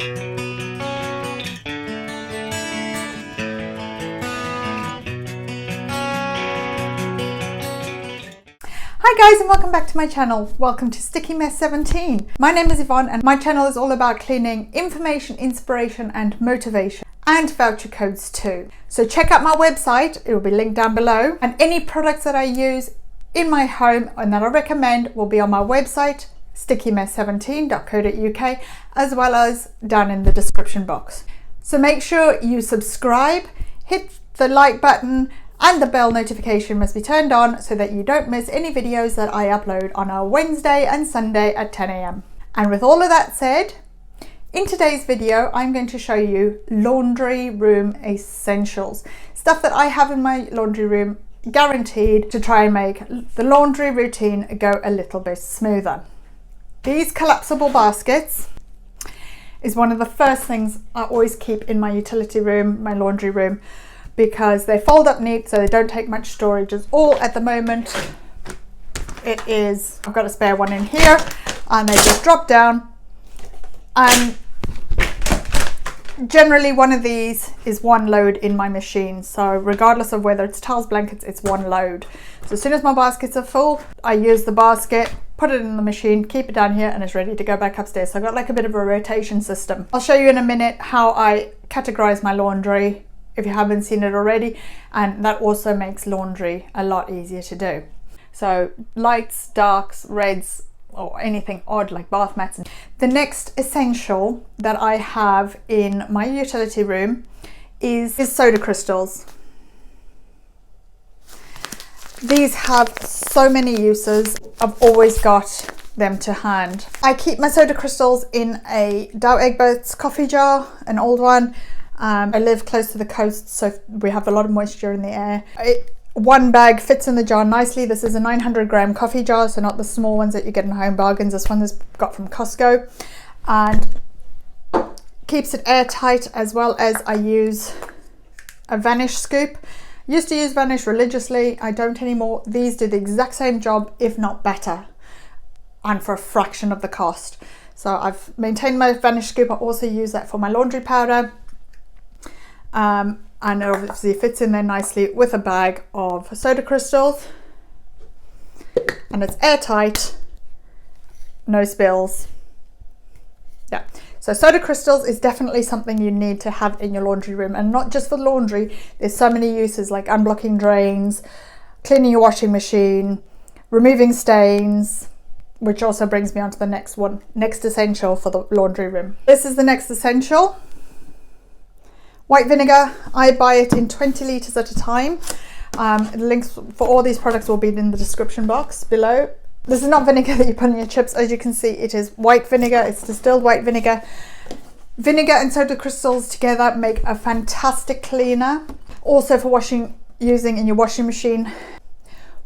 Hi guys, and welcome back to my channel. Welcome to Sticky Mess 17. My name is Yvonne and my channel is all about cleaning, information, inspiration and motivation, and voucher codes too. So check out my website, it will be linked down below, and any products that I use in my home and that I recommend will be on my website, stickymess17.co.uk, as well as down in the description box. So make sure you subscribe, hit the like button, and the bell notification must be turned on so that you don't miss any videos that I upload on a Wednesday and Sunday at 10 AM. And with all of that said, in today's video, I'm going to show you laundry room essentials. Stuff that I have in my laundry room, guaranteed to try and make the laundry routine go a little bit smoother. These collapsible baskets is one of the first things I always keep in my utility room, my laundry room, because they fold up neat so they don't take much storage at all. At the moment it is, I've got a spare one in here, and they just drop down, and generally one of these is one load in my machine. So regardless of whether it's towels, blankets, it's one load. So as soon as my baskets are full, I use the basket, put it in the machine, keep it down here, and it's ready to go back upstairs. So I've got like a bit of a rotation system. I'll show you in a minute how I categorize my laundry if you haven't seen it already, and that also makes laundry a lot easier to do. So lights, darks, reds, or anything odd like bath mats. The next essential that I have in my utility room is soda crystals. These have so many uses. I've always got them to hand. I keep my soda crystals in a Dow Egberts coffee jar, an old one. I live close to the coast, so we have a lot of moisture in the air. One bag fits in the jar nicely. This is a 900-gram coffee jar, so not the small ones that you get in Home Bargains. This one is got from Costco, and keeps it airtight, as well as I use a Vanish scoop. Used to use Vanish religiously, I don't anymore. These do the exact same job, if not better, and for a fraction of the cost. So I've maintained my Vanish scoop. I also use that for my laundry powder. And it obviously fits in there nicely with a bag of soda crystals, and it's airtight, no spills. Yeah, so soda crystals is definitely something you need to have in your laundry room, and not just for laundry. There's so many uses like unblocking drains, cleaning your washing machine, removing stains, which also brings me on to the next one, next essential for the laundry room. This is the next essential. White vinegar. I buy it in 20 litres at a time. The links for all these products will be in the description box below. This is not vinegar that you put in your chips. As you can see, it is white vinegar. It's distilled white vinegar. Vinegar and soda crystals together make a fantastic cleaner. Also for using in your washing machine.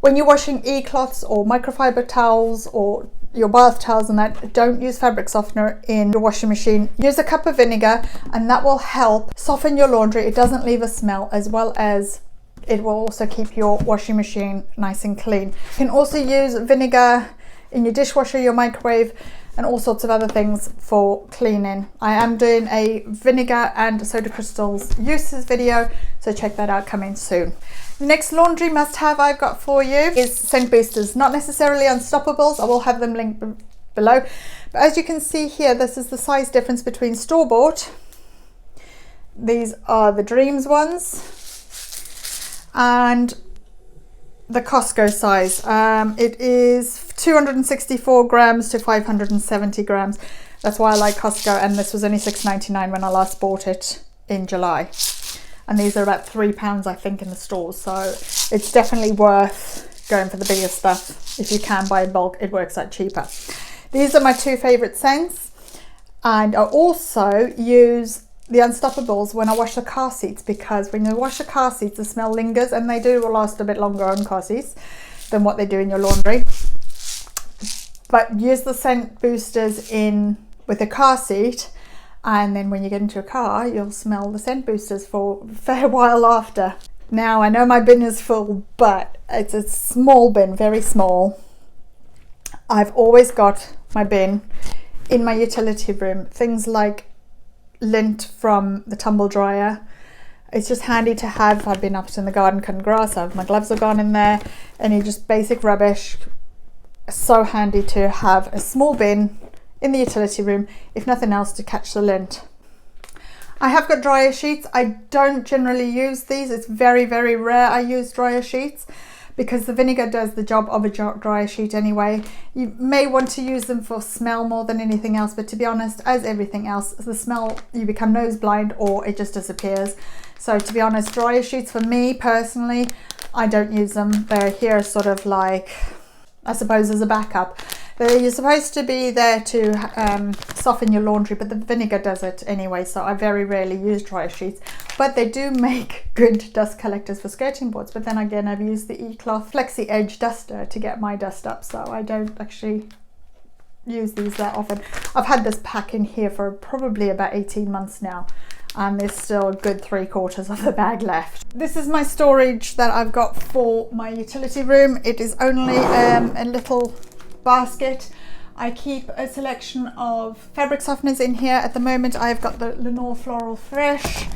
When you're washing e-cloths or microfiber towels or your bath towels and that, don't use fabric softener in your washing machine. Use a cup of vinegar, and that will help soften your laundry. It doesn't leave a smell, as well as it will also keep your washing machine nice and clean. You can also use vinegar in your dishwasher, your microwave, and all sorts of other things for cleaning. I am doing a vinegar and soda crystals uses video, so check that out, coming soon. The next laundry must have I've got for you is scent boosters. Not necessarily Unstoppables, I will have them linked below. But as you can see here, this is the size difference between store-bought. These are the Dreams ones, and the Costco size. It is 264 grams to 570 grams. That's why I like Costco, and this was only $6.99 when I last bought it in July. And these are about £3, I think, in the stores. So it's definitely worth going for the bigger stuff. If you can buy in bulk, it works out cheaper. These are my two favorite scents. And I also use the Unstoppables when I wash the car seats, because when you wash the car seats, the smell lingers, and they do last a bit longer on car seats than what they do in your laundry. But use the scent boosters in with the car seat, and then when you get into a car, you'll smell the scent boosters for a fair while after. Now, I know my bin is full, but it's a small bin, very small. I've always got my bin in my utility room. Things like lint from the tumble dryer. It's just handy to have. I've been up in the garden cutting grass, my gloves have gone in there, any just basic rubbish. So handy to have a small bin in the utility room, if nothing else, to catch the lint. I have got dryer sheets. I don't generally use these. It's very, very rare I use dryer sheets because the vinegar does the job of a dryer sheet anyway. You may want to use them for smell more than anything else, but to be honest, as everything else, the smell, you become nose blind or it just disappears. So to be honest, dryer sheets for me personally, I don't use them. They're here sort of like, I suppose, as a backup. You're supposed to be there to soften your laundry, but the vinegar does it anyway, so I very rarely use dryer sheets. But they do make good dust collectors for skirting boards. But then again, I've used the eCloth Flexi Edge duster to get my dust up, so I don't actually use these that often. I've had this pack in here for probably about 18 months now, and there's still a good 3/4 of the bag left. This is my storage that I've got for my utility room. It is only a little basket. I keep a selection of fabric softeners in here. At the moment I've got the Lenor Floral Fresh,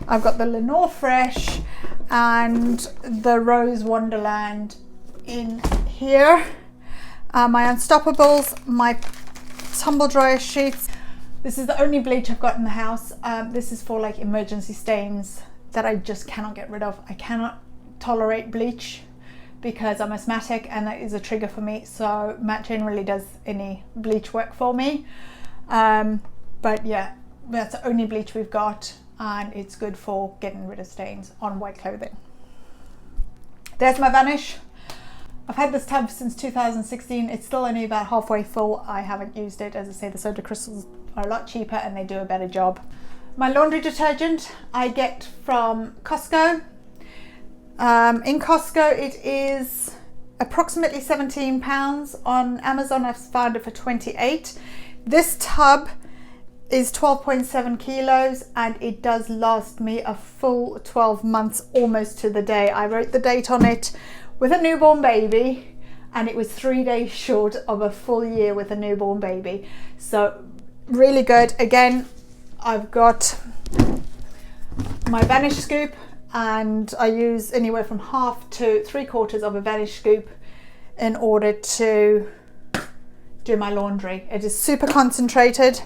I've got the Lenor Fresh and the Rose Wonderland in here. My Unstoppables, my tumble dryer sheets. This is the only bleach I've got in the house. This is for like emergency stains that I just cannot get rid of. I cannot tolerate bleach because I'm asthmatic and that is a trigger for me, so Matt generally does any bleach work for me. But yeah, that's the only bleach we've got, and it's good for getting rid of stains on white clothing. There's my Vanish. I've had this tub since 2016. It's still only about halfway full. I haven't used it. As I say, the soda crystals are a lot cheaper and they do a better job. My laundry detergent I get from Costco. In Costco it is approximately £17. On Amazon I've found it for 28. This tub is 12.7 kilos and it does last me a full 12 months, almost to the day. I wrote the date on it with a newborn baby, and it was 3 days short of a full year with a newborn baby. So really good. Again, I've got my Vanish scoop, and I use anywhere from half to 3/4 of a Vanish scoop in order to do my laundry. It is super concentrated,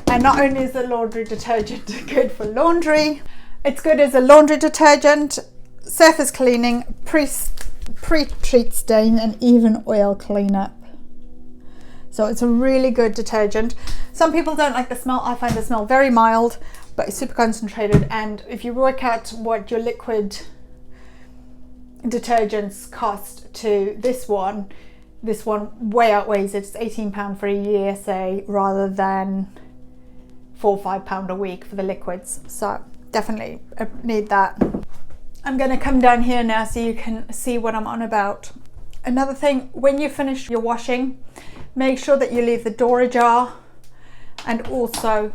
and not only is the laundry detergent good for laundry, it's good as a laundry detergent, surface cleaning, pre-treat stain, and even oil cleanup. So it's a really good detergent. Some people don't like the smell. I find the smell very mild, but it's super concentrated, and if you work out what your liquid detergents cost to this one way outweighs it. It's £18 for a year, say, rather than £4 or £5 a week for the liquids. So definitely need that. I'm going to come down here now so you can see what I'm on about. Another thing, when you finish your washing, make sure that you leave the door ajar and also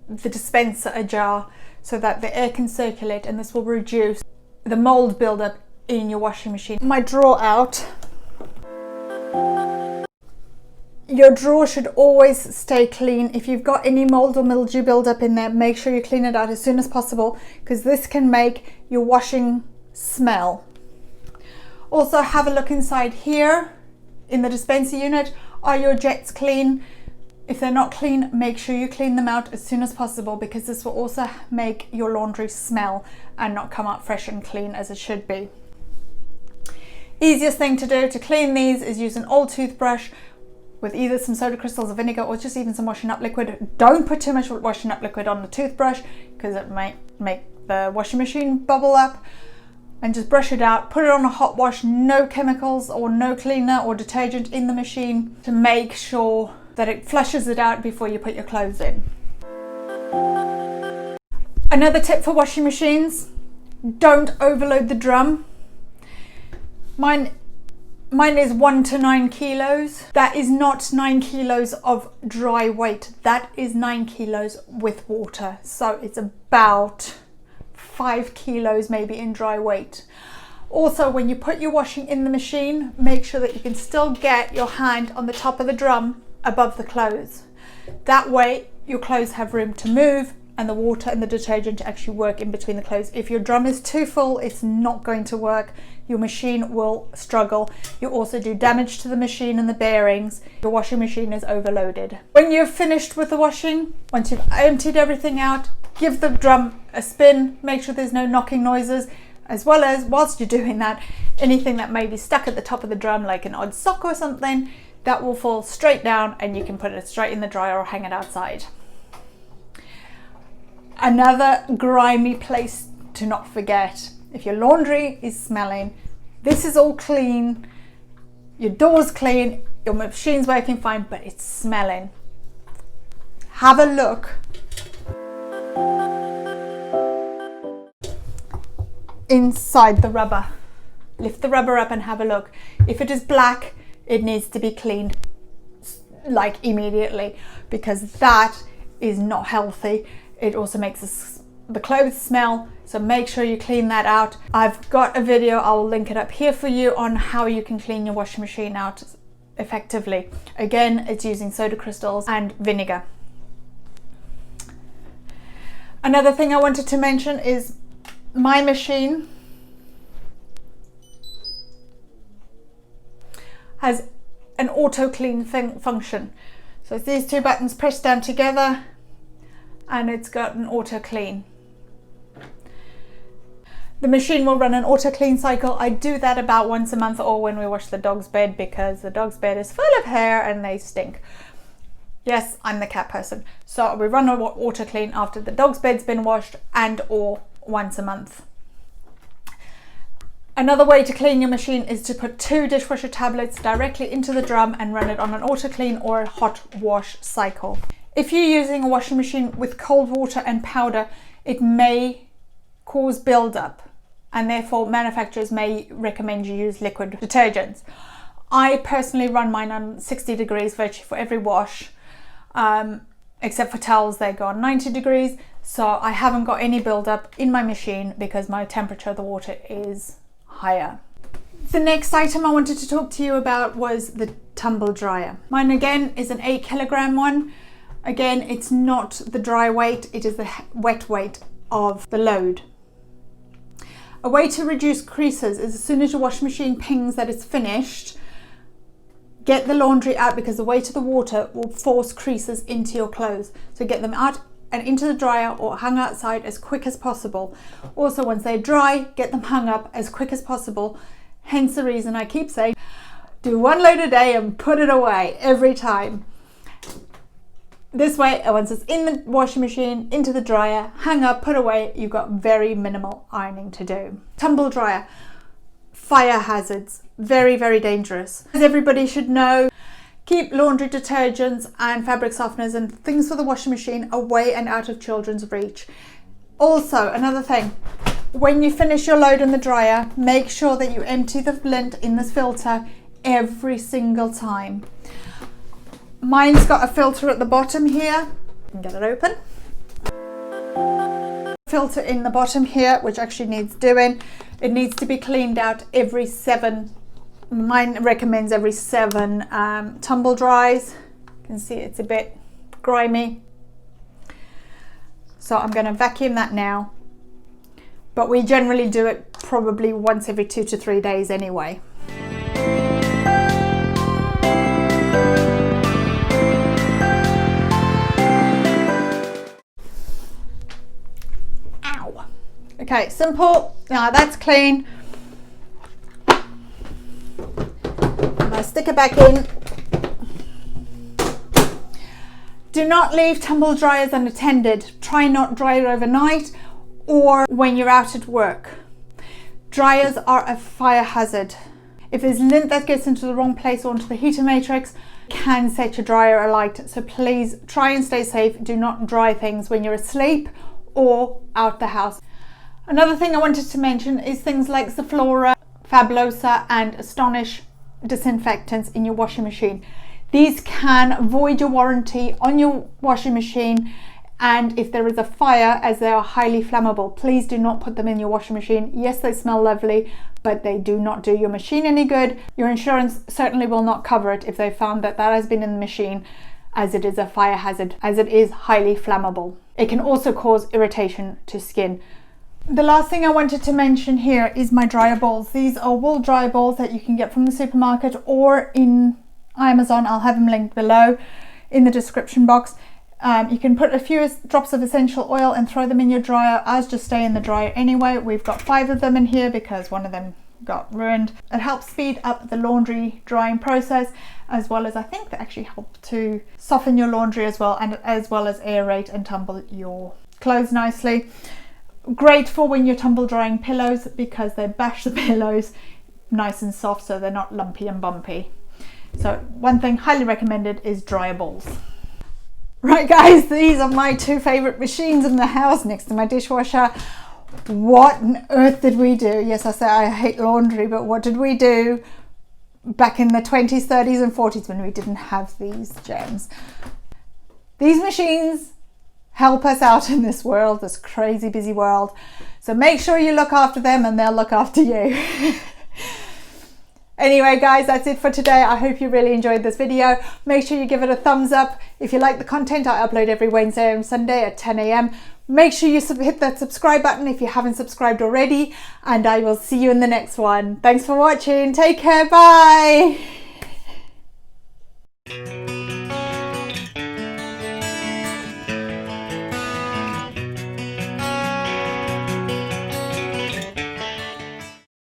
the dispenser ajar so that the air can circulate, and this will reduce the mold buildup in your washing machine. My drawer out. Your drawer should always stay clean. If you've got any mold or mildew buildup in there, make sure you clean it out as soon as possible, because this can make your washing smell. Also, have a look inside here in the dispenser unit. Are your jets clean? If they're not clean, make sure you clean them out as soon as possible, because this will also make your laundry smell and not come out fresh and clean as it should be. Easiest thing to do to clean these is use an old toothbrush with either some soda crystals or vinegar, or just even some washing up liquid. Don't put too much washing up liquid on the toothbrush because it might make the washing machine bubble up. And just brush it out, put it on a hot wash, no chemicals or no cleaner or detergent in the machine, to make sure that it flushes it out before you put your clothes in. Another tip for washing machines, don't overload the drum. Mine is 1 to 9 kilos. That is not 9 kilos of dry weight. That is 9 kilos with water. So it's about 5 kilos maybe in dry weight. Also, when you put your washing in the machine, make sure that you can still get your hand on the top of the drum above the clothes. That way your clothes have room to move and the water and the detergent to actually work in between the clothes. If your drum is too full, it's not going to work. Your machine will struggle. You also do damage to the machine and the bearings. Your washing machine is overloaded. When you're finished with the washing, once you've emptied everything out, give the drum a spin, make sure there's no knocking noises, as well as, whilst you're doing that, anything that may be stuck at the top of the drum, like an odd sock or something, that will fall straight down and you can put it straight in the dryer or hang it outside. Another grimy place to not forget, if your laundry is smelling, this is all clean, your door's clean, your machine's working fine, but it's smelling. Have a look inside the rubber. Lift the rubber up and have a look. If it is black, it needs to be cleaned like immediately, because that is not healthy. It also makes the clothes smell, so make sure you clean that out. I've got a video, I'll link it up here for you, on how you can clean your washing machine out effectively. Again, it's using soda crystals and vinegar. Another thing I wanted to mention is my machine has an auto clean function. So it's these two buttons pressed down together and it's got an auto clean. The machine will run an auto clean cycle. I do that about once a month, or when we wash the dog's bed, because the dog's bed is full of hair and they stink. Yes, I'm the cat person. So we run an auto clean after the dog's bed's been washed, and or once a month. Another way to clean your machine is to put 2 dishwasher tablets directly into the drum and run it on an auto clean or a hot wash cycle. If you're using a washing machine with cold water and powder, it may cause buildup, and therefore manufacturers may recommend you use liquid detergents. I personally run mine on 60 degrees virtually for every wash, except for towels, they go on 90 degrees. So I haven't got any buildup in my machine because my temperature of the water is higher. The next item I wanted to talk to you about was the tumble dryer. Mine again is an 8 kilogram one. Again, it's not the dry weight, it is the wet weight of the load. A way to reduce creases is, as soon as your washing machine pings that it's finished, get the laundry out, because the weight of the water will force creases into your clothes. So get them out and into the dryer or hung outside as quick as possible. Also, once they're dry, get them hung up as quick as possible. Hence the reason I keep saying, do 1 load a day and put it away every time. This way, once it's in the washing machine, into the dryer, hung up, put away, you've got very minimal ironing to do. Tumble dryer, fire hazards, very, very dangerous. As everybody should know, keep laundry detergents and fabric softeners and things for the washing machine away and out of children's reach. Also, another thing, when you finish your load in the dryer, make sure that you empty the lint in this filter every single time. Mine's got a filter at the bottom here. You can get it open. Filter in the bottom here, which actually needs doing. It needs to be cleaned out every 7. Mine recommends every 7 tumble dries. You can see it's a bit grimy. So I'm going to vacuum that now. But we generally do it probably once every 2 to 3 days anyway. Okay, simple. Now that's clean. I'm going to stick it back in. Do not leave tumble dryers unattended. Try not dry it overnight or when you're out at work. Dryers are a fire hazard. If there's lint that gets into the wrong place or into the heater matrix, it can set your dryer alight. So please try and stay safe. Do not dry things when you're asleep or out the house. Another thing I wanted to mention is things like Zoflora, Fabulosa and Astonish disinfectants in your washing machine. These can void your warranty on your washing machine, and if there is a fire, as they are highly flammable, please do not put them in your washing machine. Yes, they smell lovely, but they do not do your machine any good. Your insurance certainly will not cover it if they found that that has been in the machine as it is a fire hazard, as it is highly flammable. It can also cause irritation to skin. The last thing I wanted to mention here is my dryer balls. These are wool dryer balls that you can get from the supermarket or in Amazon. I'll have them linked below in the description box. You can put a few drops of essential oil and throw them in your dryer. Ours just stay in the dryer anyway. We've got 5 of them in here because one of them got ruined. It helps speed up the laundry drying process, as well as I think they actually help to soften your laundry as well, and as well as aerate and tumble your clothes nicely. Great for when you're tumble drying pillows because they bash the pillows nice and soft so they're not lumpy and bumpy. So one thing highly recommended is dryer balls. Right guys, these are my 2 favorite machines in the house next to my dishwasher. What on earth did we do? Yes, I say I hate laundry, but what did we do back in the 20s, 30s and 40s when we didn't have these gems? These machines help us out in this world, this crazy busy world. So make sure you look after them and they'll look after you. Anyway guys, that's it for today. I hope you really enjoyed this video. Make sure you give it a thumbs up. If you like the content, I upload every Wednesday and Sunday at 10 AM. Make sure you hit that subscribe button if you haven't subscribed already, and I will see you in the next one. Thanks for watching. Take care. Bye.